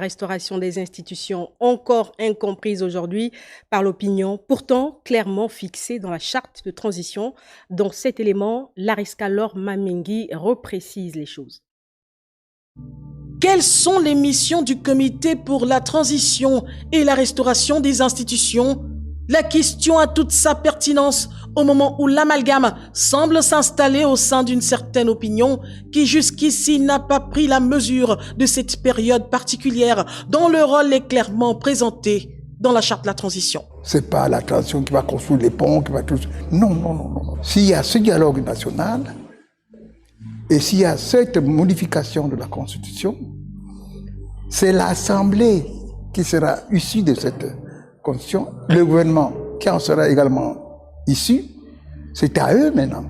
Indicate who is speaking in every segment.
Speaker 1: Restauration des institutions encore incomprise aujourd'hui par l'opinion, pourtant clairement fixée dans la charte de transition. Dans cet élément, Lariska Laure Mamengi reprécise les choses.
Speaker 2: Quelles sont les missions du comité pour la transition et la restauration des institutions? La question a toute sa pertinence au moment où l'amalgame semble s'installer au sein d'une certaine opinion qui jusqu'ici n'a pas pris la mesure de cette période particulière dont le rôle est clairement présenté dans la charte de la transition.
Speaker 3: C'est pas la transition qui va construire les ponts, qui va tout... Non. S'il y a ce dialogue national et s'il y a cette modification de la Constitution, c'est l'Assemblée qui sera issue de cette Constitution, le gouvernement qui en sera également issu, c'est à eux maintenant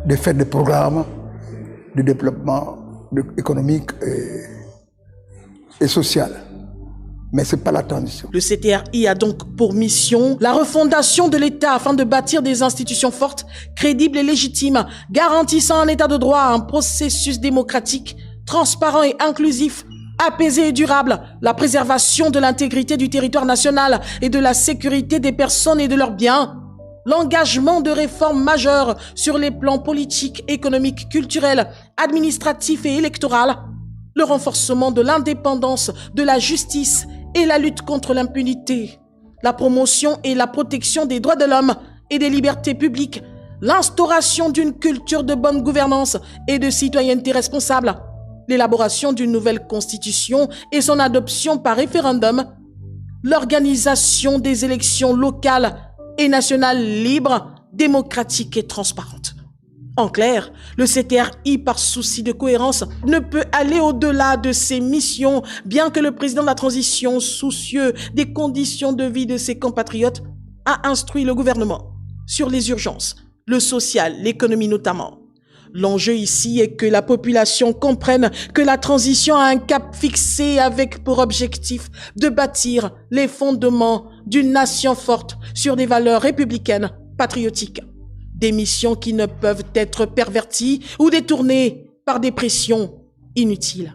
Speaker 3: de faire des programmes de développement économique et social. Mais ce n'est pas la transition.
Speaker 2: Le CTRI a donc pour mission la refondation de l'État afin de bâtir des institutions fortes, crédibles et légitimes, garantissant un État de droit, un processus démocratique, transparent et inclusif, apaisé et durable, la préservation de l'intégrité du territoire national et de la sécurité des personnes et de leurs biens, l'engagement de réformes majeures sur les plans politiques, économiques, culturels, administratifs et électoraux, le renforcement de l'indépendance de la justice et la lutte contre l'impunité, la promotion et la protection des droits de l'homme et des libertés publiques, l'instauration d'une culture de bonne gouvernance et de citoyenneté responsable, l'élaboration d'une nouvelle constitution et son adoption par référendum, l'organisation des élections locales et nationales libres, démocratiques et transparentes. En clair, le CTRI, par souci de cohérence, ne peut aller au-delà de ses missions, bien que le président de la transition, soucieux des conditions de vie de ses compatriotes, a instruit le gouvernement sur les urgences, le social, l'économie notamment. L'enjeu ici est que la population comprenne que la transition a un cap fixé avec pour objectif de bâtir les fondements d'une nation forte sur des valeurs républicaines, patriotiques. Des missions qui ne peuvent être perverties ou détournées par des pressions inutiles.